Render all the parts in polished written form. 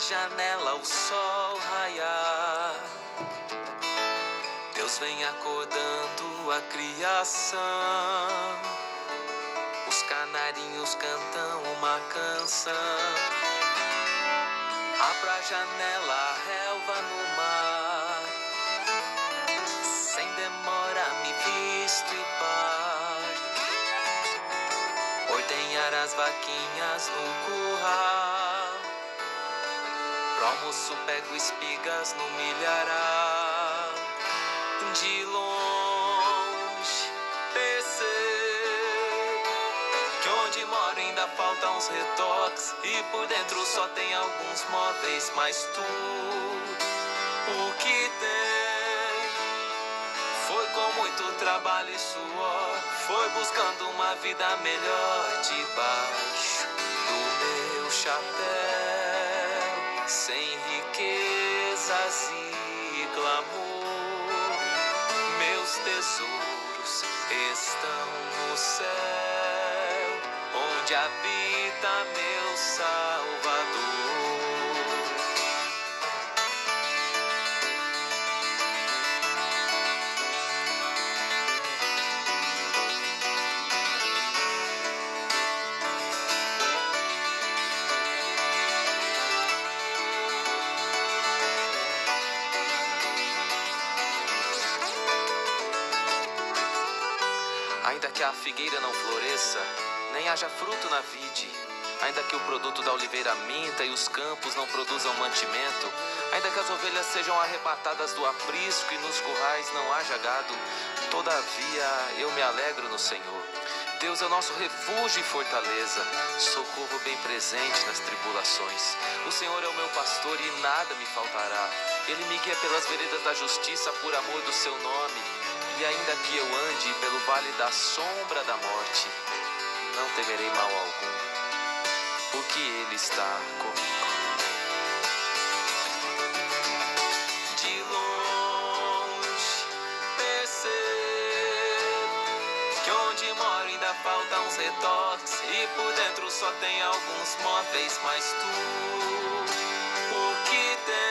janela o sol raiar. Deus vem acordando a criação. Os canarinhos cantam uma canção. Abra a janela, a relva no mar. Sem demora me visto e parto. Ordenhar as vaquinhas no curral. Pro almoço pego espigas no milharal. De longe percebo que onde moro ainda faltam uns retoques. E por dentro só tem alguns móveis, mas tudo o que tem foi com muito trabalho e suor. Foi buscando uma vida melhor debaixo do meu chapéu. Sem riquezas e glamour, meus tesouros estão no céu, onde habita meu Salvador. Ainda que a figueira não floresça, nem haja fruto na vide, ainda que o produto da oliveira minta e os campos não produzam mantimento, ainda que as ovelhas sejam arrebatadas do aprisco e nos currais não haja gado, todavia eu me alegro no Senhor. Deus é o nosso refúgio e fortaleza, socorro bem presente nas tribulações. O Senhor é o meu pastor e nada me faltará. Ele me guia pelas veredas da justiça por amor do seu nome. E ainda que eu ande pelo vale da sombra da morte, não temerei mal algum, porque Ele está comigo. De longe percebo que onde moro ainda faltam uns retoques. E por dentro só tem alguns móveis, mas tudo o que tem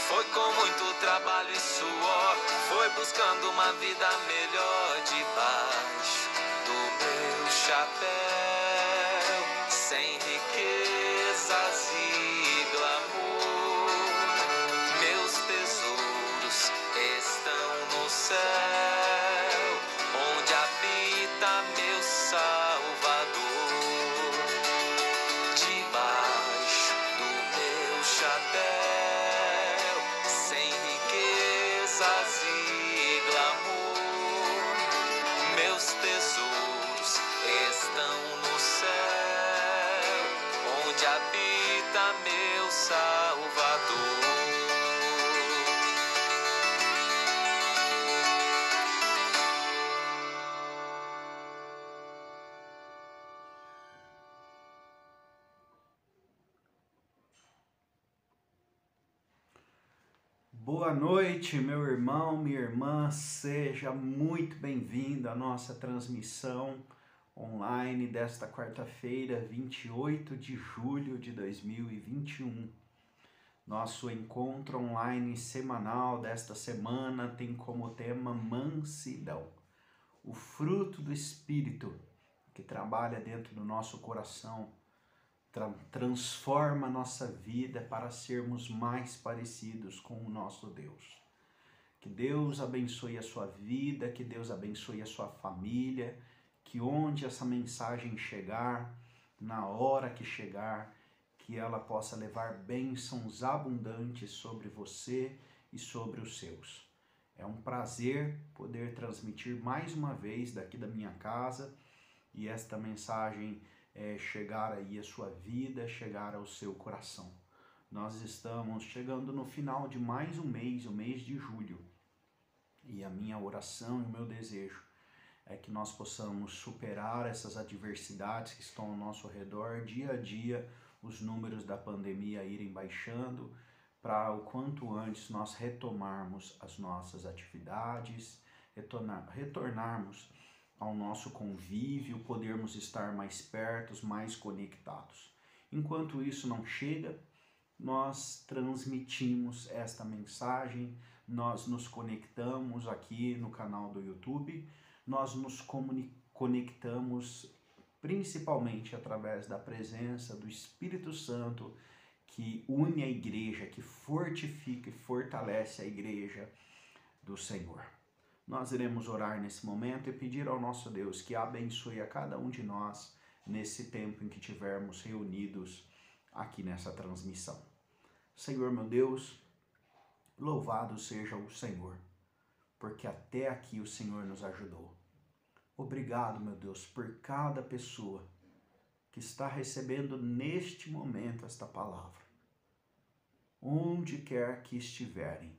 foi com muito trabalho e suor. Foi buscando uma vida melhor debaixo do meu chapéu. Sem riquezas e glamour, meus tesouros estão no céu, onde habita meu Salvador. Debaixo do meu chapéu, sem riquezas e glamour, meus tesouros estão no céu, onde habita meu Salvador. Boa noite, meu irmão, minha irmã, seja muito bem-vindo à nossa transmissão online desta quarta-feira, 28 de julho de 2021. Nosso encontro online semanal desta semana tem como tema mansidão, o fruto do Espírito que trabalha dentro do nosso coração, transforma a nossa vida para sermos mais parecidos com o nosso Deus. Que Deus abençoe a sua vida, que Deus abençoe a sua família, que onde essa mensagem chegar, na hora que chegar, que ela possa levar bênçãos abundantes sobre você e sobre os seus. É um prazer poder transmitir mais uma vez daqui da minha casa e esta mensagem chegar aí à sua vida, chegar ao seu coração. Nós estamos chegando no final de mais um mês, o mês de julho. E a minha oração e o meu desejo é que nós possamos superar essas adversidades que estão ao nosso redor, dia a dia, os números da pandemia irem baixando, para o quanto antes nós retomarmos as nossas atividades, retornarmos ao nosso convívio, podermos estar mais perto, mais conectados. Enquanto isso não chega, nós transmitimos esta mensagem, nós nos conectamos aqui no canal do YouTube, nós nos conectamos principalmente através da presença do Espírito Santo, que une a igreja, que fortifica e fortalece a igreja do Senhor. Nós iremos orar nesse momento e pedir ao nosso Deus que abençoe a cada um de nós nesse tempo em que estivermos reunidos aqui nessa transmissão. Senhor meu Deus, louvado seja o Senhor, porque até aqui o Senhor nos ajudou. Obrigado, meu Deus, por cada pessoa que está recebendo neste momento esta palavra. Onde quer que estiverem,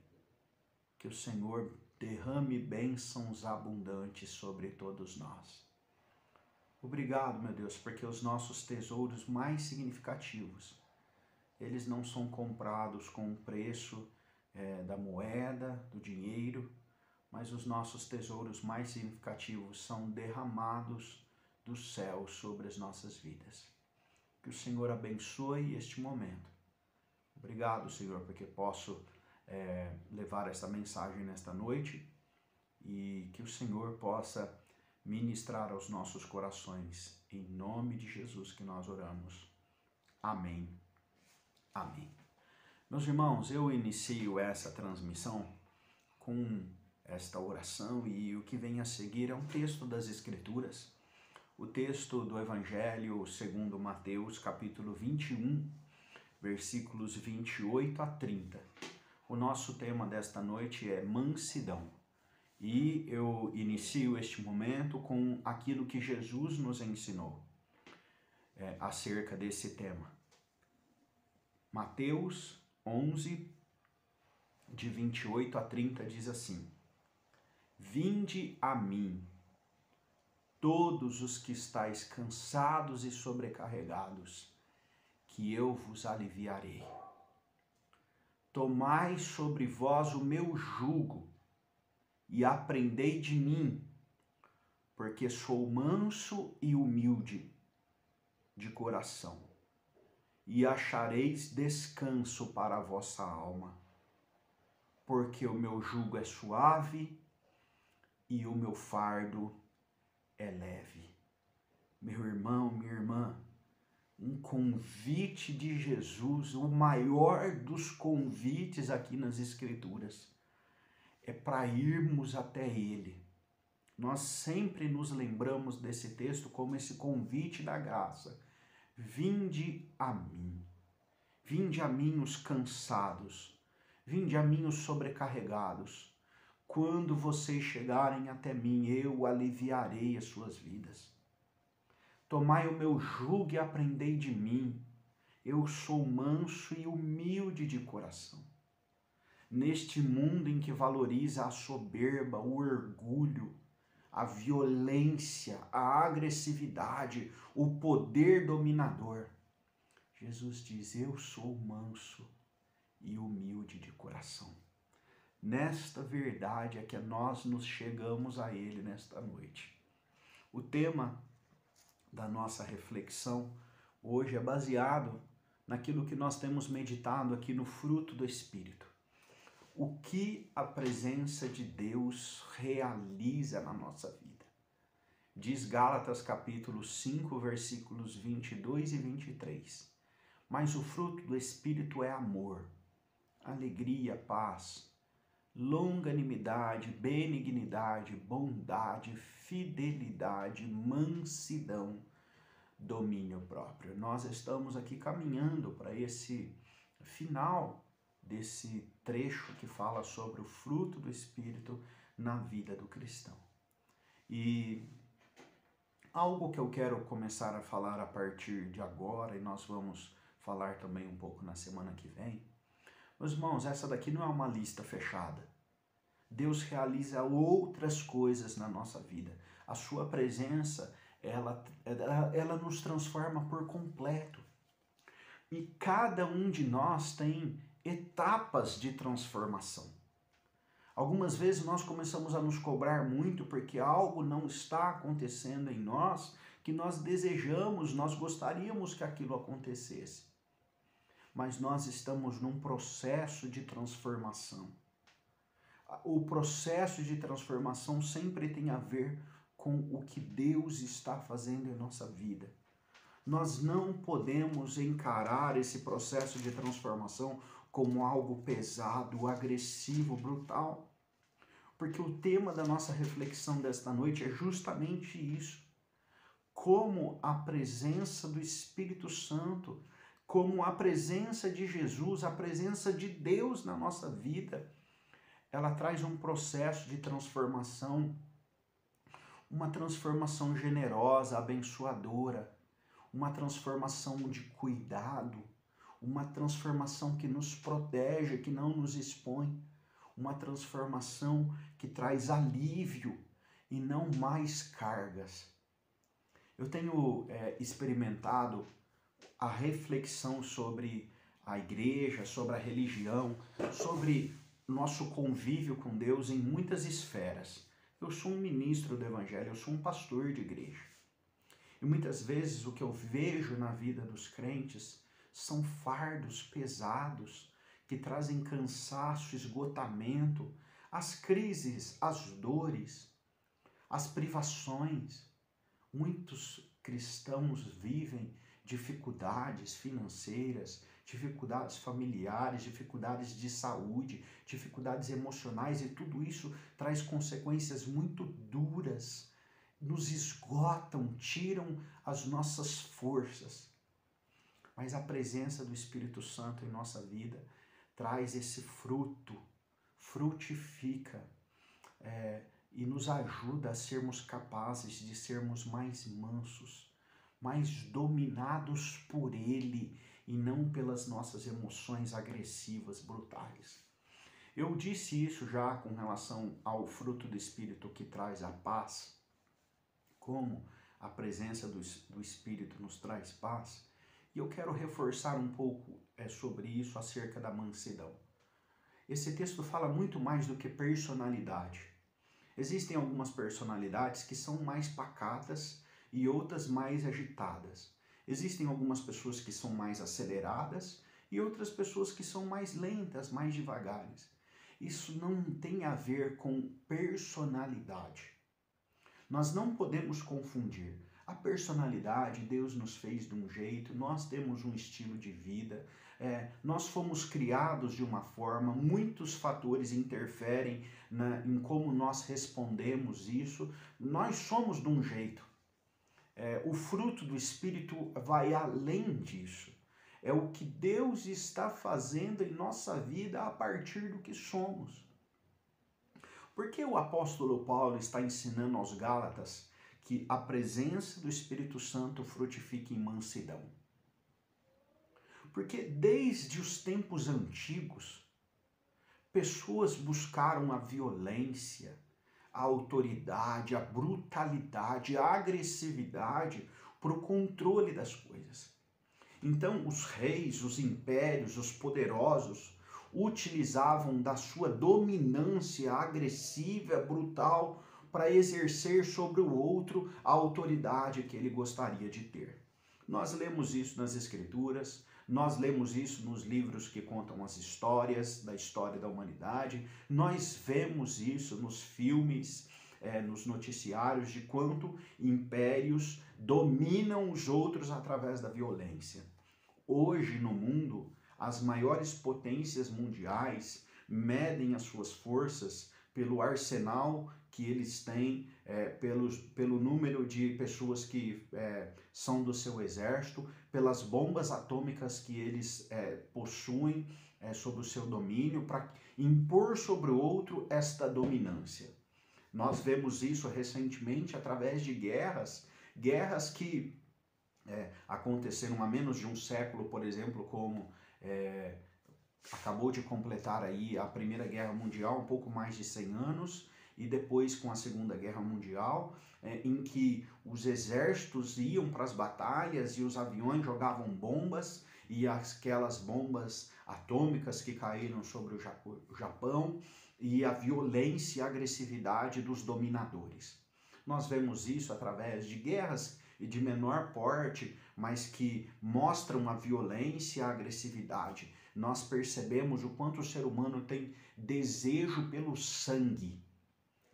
que o Senhor derrame bênçãos abundantes sobre todos nós. Obrigado, meu Deus, porque os nossos tesouros mais significativos, eles não são comprados com o preço da moeda, do dinheiro, mas os nossos tesouros mais significativos são derramados do céu sobre as nossas vidas. Que o Senhor abençoe este momento. Obrigado, Senhor, porque posso levar esta mensagem nesta noite e que o Senhor possa ministrar aos nossos corações. Em nome de Jesus que nós oramos. Amém. Amém. Meus irmãos, eu inicio essa transmissão com esta oração e o que vem a seguir é um texto das Escrituras, o texto do Evangelho segundo Mateus, capítulo 21, versículos 28 a 30. O nosso tema desta noite é mansidão. E eu inicio este momento com aquilo que Jesus nos ensinou acerca desse tema. Mateus 11, de 28 a 30, diz assim: Vinde a mim, todos os que estáis cansados e sobrecarregados, que eu vos aliviarei. Tomai sobre vós o meu jugo e aprendei de mim, porque sou manso e humilde de coração, e achareis descanso para a vossa alma, porque o meu jugo é suave e o meu fardo é leve. Meu irmão, minha irmã, um convite de Jesus, o maior dos convites aqui nas Escrituras, é para irmos até Ele. Nós sempre nos lembramos desse texto como esse convite da graça. Vinde a mim os cansados, vinde a mim os sobrecarregados. Quando vocês chegarem até mim, eu aliviarei as suas vidas. Tomai o meu jugo e aprendei de mim. Eu sou manso e humilde de coração. Neste mundo em que valoriza a soberba, o orgulho, a violência, a agressividade, o poder dominador, Jesus diz: eu sou manso e humilde de coração. Nesta verdade é que nós nos chegamos a Ele nesta noite. O tema da nossa reflexão hoje é baseado naquilo que nós temos meditado aqui no fruto do Espírito. O que a presença de Deus realiza na nossa vida. Diz Gálatas capítulo 5, versículos 22 e 23. Mas o fruto do Espírito é amor, alegria, paz, longanimidade, benignidade, bondade, fidelidade, mansidão, domínio próprio. Nós estamos aqui caminhando para esse final desse trecho que fala sobre o fruto do Espírito na vida do cristão. E algo que eu quero começar a falar a partir de agora, e nós vamos falar também um pouco na semana que vem. Meus irmãos, essa daqui não é uma lista fechada. Deus realiza outras coisas na nossa vida. A sua presença, ela nos transforma por completo. E cada um de nós tem etapas de transformação. Algumas vezes nós começamos a nos cobrar muito porque algo não está acontecendo em nós que nós desejamos, nós gostaríamos que aquilo acontecesse. Mas nós estamos num processo de transformação. O processo de transformação sempre tem a ver com o que Deus está fazendo em nossa vida. Nós não podemos encarar esse processo de transformação como algo pesado, agressivo, brutal. Porque o tema da nossa reflexão desta noite é justamente isso. Como a presença do Espírito Santo, como a presença de Jesus, a presença de Deus na nossa vida, ela traz um processo de transformação, uma transformação generosa, abençoadora, uma transformação de cuidado, uma transformação que nos protege, que não nos expõe, uma transformação que traz alívio e não mais cargas. Eu tenho experimentado a reflexão sobre a igreja, sobre a religião, sobre nosso convívio com Deus em muitas esferas. Eu sou um ministro do Evangelho, eu sou um pastor de igreja. E muitas vezes o que eu vejo na vida dos crentes são fardos pesados que trazem cansaço, esgotamento, as crises, as dores, as privações. Muitos cristãos vivem dificuldades financeiras, dificuldades familiares, dificuldades de saúde, dificuldades emocionais, e tudo isso traz consequências muito duras, nos esgotam, tiram as nossas forças. Mas a presença do Espírito Santo em nossa vida traz esse fruto, frutifica e nos ajuda a sermos capazes de sermos mais mansos, mais dominados por Ele e não pelas nossas emoções agressivas, brutais. Eu disse isso já com relação ao fruto do Espírito que traz a paz, como a presença do Espírito nos traz paz, e eu quero reforçar um pouco sobre isso acerca da mansidão. Esse texto fala muito mais do que personalidade. Existem algumas personalidades que são mais pacatas e outras mais agitadas. Existem algumas pessoas que são mais aceleradas e outras pessoas que são mais lentas, mais devagares. Isso não tem a ver com personalidade. Nós não podemos confundir. A personalidade, Deus nos fez de um jeito, nós temos um estilo de vida, nós fomos criados de uma forma, muitos fatores interferem em como nós respondemos isso, nós somos de um jeito. O fruto do Espírito vai além disso. É o que Deus está fazendo em nossa vida a partir do que somos. Por que o apóstolo Paulo está ensinando aos Gálatas que a presença do Espírito Santo frutifica em mansidão? Porque desde os tempos antigos, pessoas buscaram a violência, a autoridade, a brutalidade, a agressividade para o controle das coisas. Então, os reis, os impérios, os poderosos utilizavam da sua dominância agressiva, brutal, para exercer sobre o outro a autoridade que ele gostaria de ter. Nós lemos isso nas Escrituras, nós lemos isso nos livros que contam as histórias da história da humanidade, nós vemos isso nos filmes, nos noticiários, de quanto impérios dominam os outros através da violência. Hoje no mundo, as maiores potências mundiais medem as suas forças pelo arsenal que eles têm, pelo número de pessoas que são do seu exército, pelas bombas atômicas que eles possuem sob o seu domínio, para impor sobre o outro esta dominância. Nós vemos isso recentemente através de guerras que aconteceram há menos de um século, por exemplo, como acabou de completar aí a Primeira Guerra Mundial, um pouco mais de 100 anos, e depois com a Segunda Guerra Mundial, em que os exércitos iam para as batalhas e os aviões jogavam bombas, e aquelas bombas atômicas que caíram sobre o Japão, e a violência e a agressividade dos dominadores. Nós vemos isso através de guerras e de menor porte, mas que mostram a violência e a agressividade. Nós percebemos o quanto o ser humano tem desejo pelo sangue.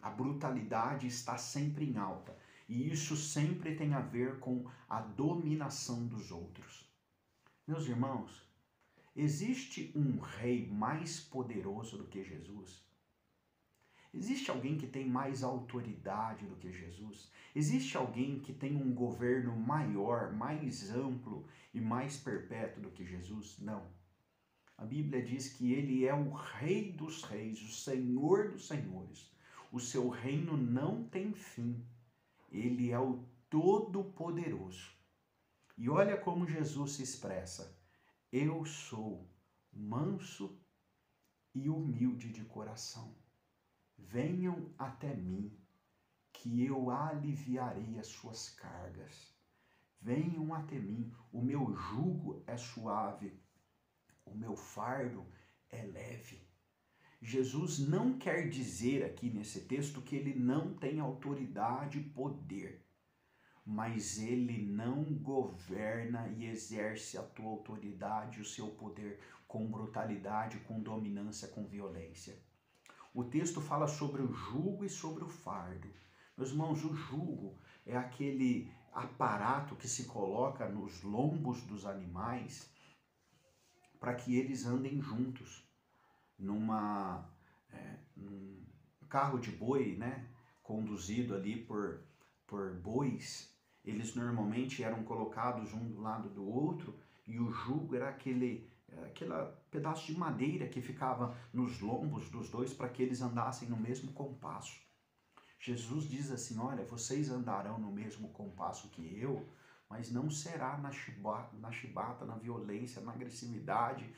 A brutalidade está sempre em alta. E isso sempre tem a ver com a dominação dos outros. Meus irmãos, existe um rei mais poderoso do que Jesus? Existe alguém que tem mais autoridade do que Jesus? Existe alguém que tem um governo maior, mais amplo e mais perpétuo do que Jesus? Não. A Bíblia diz que ele é o Rei dos Reis, o Senhor dos Senhores. O seu reino não tem fim. Ele é o Todo-Poderoso. E olha como Jesus se expressa. Eu sou manso e humilde de coração. Venham até mim, que eu aliviarei as suas cargas. Venham até mim, o meu jugo é suave, o meu fardo é leve. Jesus não quer dizer aqui nesse texto que ele não tem autoridade e poder, mas ele não governa e exerce a tua autoridade, o seu poder com brutalidade, com dominância, com violência. O texto fala sobre o jugo e sobre o fardo. Meus irmãos, o jugo é aquele aparato que se coloca nos lombos dos animais para que eles andem juntos. Num carro de boi, né, conduzido ali por bois, eles normalmente eram colocados um do lado do outro e o jugo era aquele pedaço de madeira que ficava nos lombos dos dois para que eles andassem no mesmo compasso. Jesus diz assim, olha, vocês andarão no mesmo compasso que eu, mas não será na chibata, na violência, na agressividade,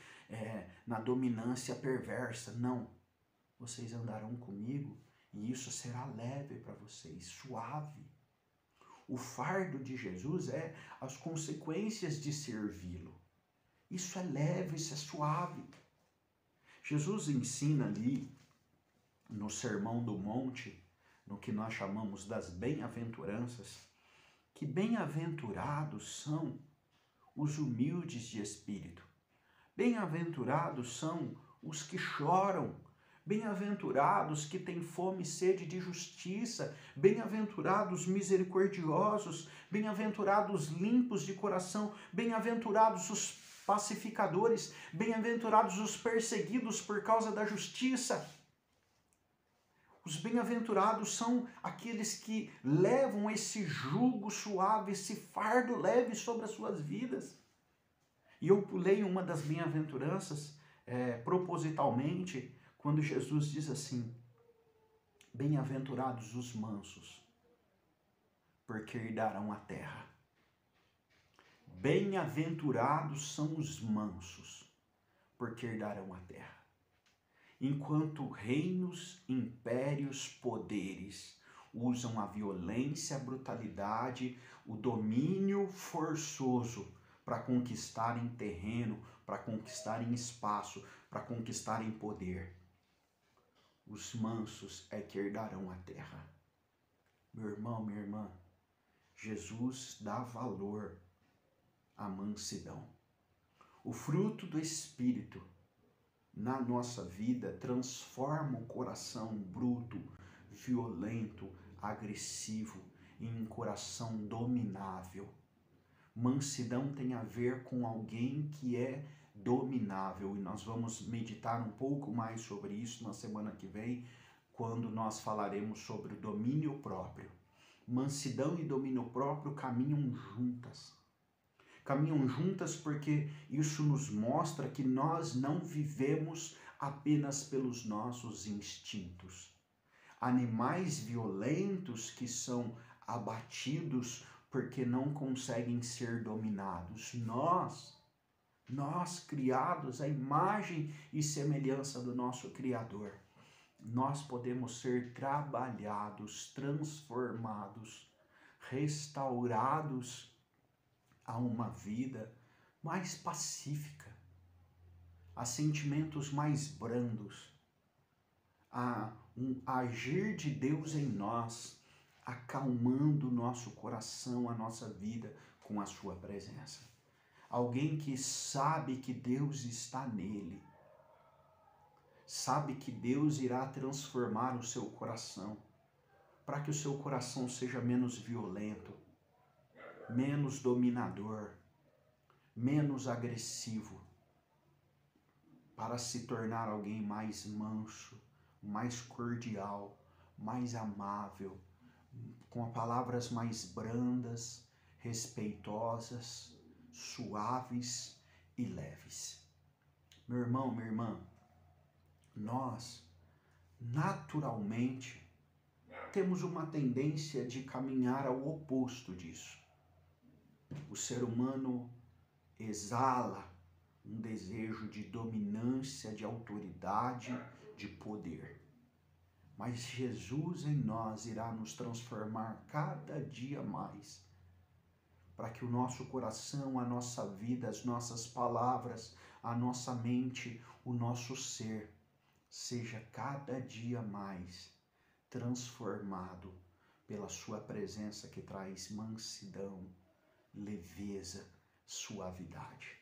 na dominância perversa, não. Vocês andarão comigo e isso será leve para vocês, suave. O fardo de Jesus é as consequências de servi-lo. Isso é leve, isso é suave. Jesus ensina ali no Sermão do Monte, no que nós chamamos das bem-aventuranças, que bem-aventurados são os humildes de espírito. Bem-aventurados são os que choram. Bem-aventurados que têm fome e sede de justiça. Bem-aventurados misericordiosos. Bem-aventurados limpos de coração. Bem-aventurados os pacificadores, bem-aventurados os perseguidos por causa da justiça. Os bem-aventurados são aqueles que levam esse jugo suave, esse fardo leve sobre as suas vidas. E eu pulei uma das bem-aventuranças propositalmente, quando Jesus diz assim, bem-aventurados os mansos, porque herdarão a terra. Bem-aventurados são os mansos, porque herdarão a terra. Enquanto reinos, impérios, poderes usam a violência, a brutalidade, o domínio forçoso para conquistarem terreno, para conquistarem espaço, para conquistarem poder, os mansos é que herdarão a terra. Meu irmão, minha irmã, Jesus dá valor a mansidão. O fruto do Espírito na nossa vida transforma o coração bruto, violento, agressivo em um coração dominável. Mansidão tem a ver com alguém que é dominável e nós vamos meditar um pouco mais sobre isso na semana que vem, quando nós falaremos sobre o domínio próprio. Mansidão e domínio próprio caminham juntas. Caminham juntas porque isso nos mostra que nós não vivemos apenas pelos nossos instintos. Animais violentos que são abatidos porque não conseguem ser dominados. Nós criados à imagem e semelhança do nosso Criador, nós podemos ser trabalhados, transformados, restaurados a uma vida mais pacífica, a sentimentos mais brandos, a um agir de Deus em nós, acalmando o nosso coração, a nossa vida com a sua presença. Alguém que sabe que Deus está nele, sabe que Deus irá transformar o seu coração, para que o seu coração seja menos violento, menos dominador, menos agressivo, para se tornar alguém mais manso, mais cordial, mais amável, com palavras mais brandas, respeitosas, suaves e leves. Meu irmão, minha irmã, nós naturalmente temos uma tendência de caminhar ao oposto disso. O ser humano exala um desejo de dominância, de autoridade, de poder. Mas Jesus em nós irá nos transformar cada dia mais, para que o nosso coração, a nossa vida, as nossas palavras, a nossa mente, o nosso ser, seja cada dia mais transformado pela sua presença que traz mansidão, leveza, suavidade.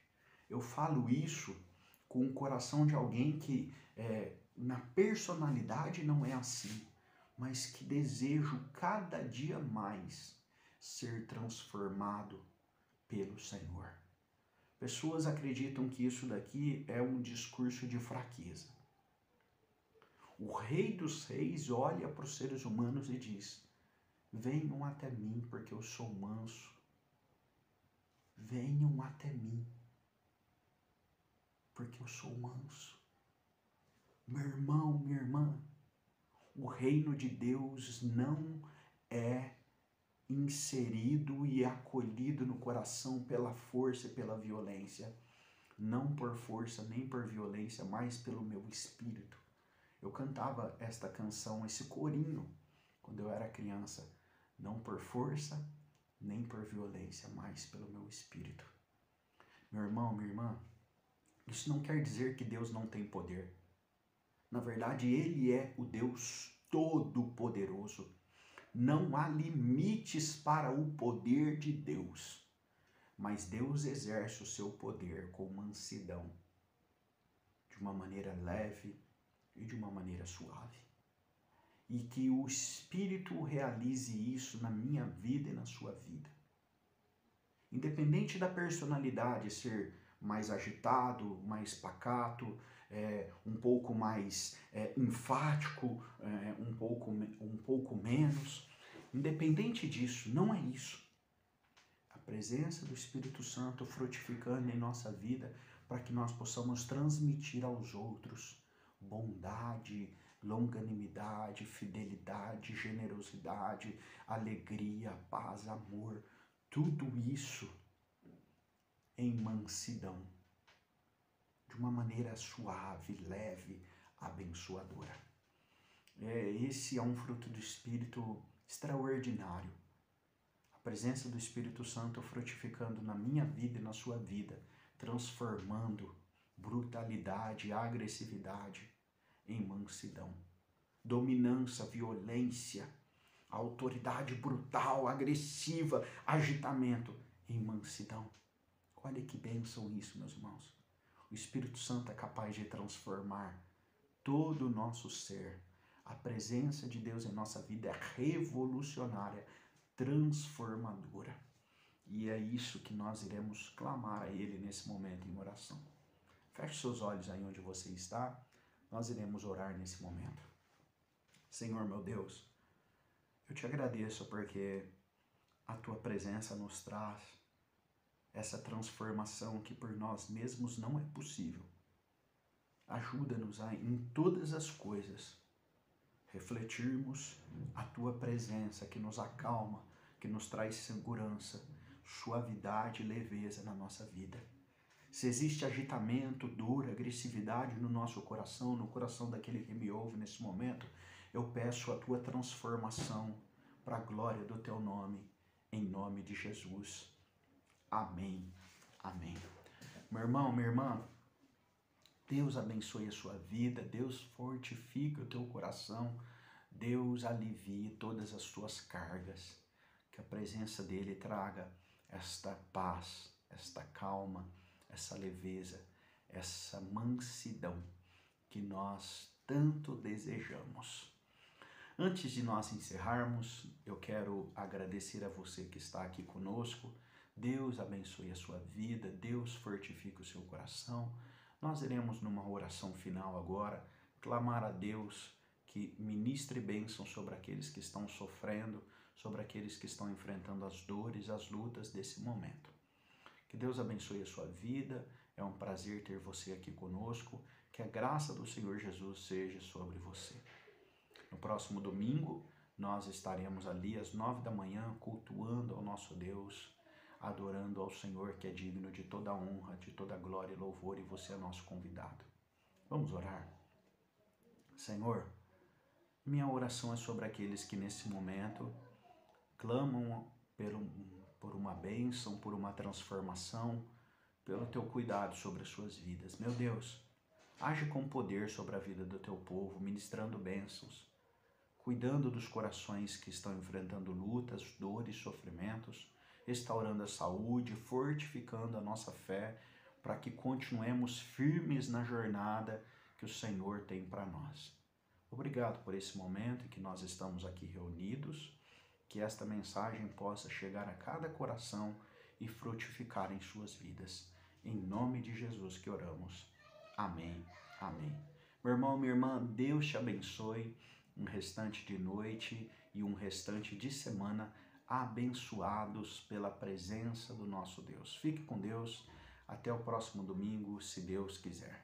Eu falo isso com o coração de alguém que na personalidade não é assim, mas que desejo cada dia mais ser transformado pelo Senhor. Pessoas acreditam que isso daqui é um discurso de fraqueza. O Rei dos Reis olha para os seres humanos e diz: venham até mim, porque eu sou manso. Venham até mim, porque eu sou manso. Meu irmão, minha irmã, o reino de Deus não é inserido e acolhido no coração pela força e pela violência. Não por força nem por violência, mas pelo meu espírito. Eu cantava esta canção, esse corinho, quando eu era criança. Não por força nem por violência, mas pelo meu espírito. Meu irmão, minha irmã, isso não quer dizer que Deus não tem poder. Na verdade, Ele é o Deus Todo-Poderoso. Não há limites para o poder de Deus. Mas Deus exerce o seu poder com mansidão, de uma maneira leve e de uma maneira suave. E que o Espírito realize isso na minha vida e na sua vida. Independente da personalidade ser mais agitado, mais pacato, um pouco mais enfático, um pouco menos. Independente disso, não é isso. A presença do Espírito Santo frutificando em nossa vida para que nós possamos transmitir aos outros bondade, longanimidade, fidelidade, generosidade, alegria, paz, amor. Tudo isso em mansidão, de uma maneira suave, leve, abençoadora. Esse é um fruto do Espírito extraordinário. A presença do Espírito Santo frutificando na minha vida e na sua vida, transformando brutalidade, agressividade em mansidão. Dominância, violência, autoridade brutal, agressiva, agitamento em mansidão. Olha que bênção isso, meus irmãos. O Espírito Santo é capaz de transformar todo o nosso ser. A presença de Deus em nossa vida é revolucionária, transformadora. E é isso que nós iremos clamar a Ele nesse momento em oração. Feche seus olhos aí onde você está. Nós iremos orar nesse momento. Senhor, meu Deus, eu te agradeço porque a Tua presença nos traz essa transformação que por nós mesmos não é possível. Ajuda-nos a, em todas as coisas, refletirmos a Tua presença que nos acalma, que nos traz segurança, suavidade e leveza na nossa vida. Se existe agitamento, dor, agressividade no nosso coração, no coração daquele que me ouve nesse momento, eu peço a Tua transformação para a glória do Teu nome, em nome de Jesus. Amém. Amém. Meu irmão, minha irmã, Deus abençoe a sua vida, Deus fortifique o teu coração, Deus alivie todas as tuas cargas, que a presença dele traga esta paz, esta calma, essa leveza, essa mansidão que nós tanto desejamos. Antes de nós encerrarmos, eu quero agradecer a você que está aqui conosco. Deus abençoe a sua vida, Deus fortifique o seu coração. Nós iremos numa oração final agora, clamar a Deus que ministre bênção sobre aqueles que estão sofrendo, sobre aqueles que estão enfrentando as dores, as lutas desse momento. Que Deus abençoe a sua vida, é um prazer ter você aqui conosco, que a graça do Senhor Jesus seja sobre você. No próximo domingo, nós estaremos ali às 9 da manhã, cultuando ao nosso Deus, adorando ao Senhor, que é digno de toda honra, de toda glória e louvor, e você é nosso convidado. Vamos orar? Senhor, minha oração é sobre aqueles que nesse momento clamam por uma bênção, por uma transformação, pelo teu cuidado sobre as suas vidas. Meu Deus, age com poder sobre a vida do teu povo, ministrando bênçãos, cuidando dos corações que estão enfrentando lutas, dores, sofrimentos, restaurando a saúde, fortificando a nossa fé, para que continuemos firmes na jornada que o Senhor tem para nós. Obrigado por esse momento em que nós estamos aqui reunidos, que esta mensagem possa chegar a cada coração e frutificar em suas vidas. Em nome de Jesus que oramos. Amém. Amém. Meu irmão, minha irmã, Deus te abençoe. Um restante de noite e um restante de semana abençoados pela presença do nosso Deus. Fique com Deus. Até o próximo domingo, se Deus quiser.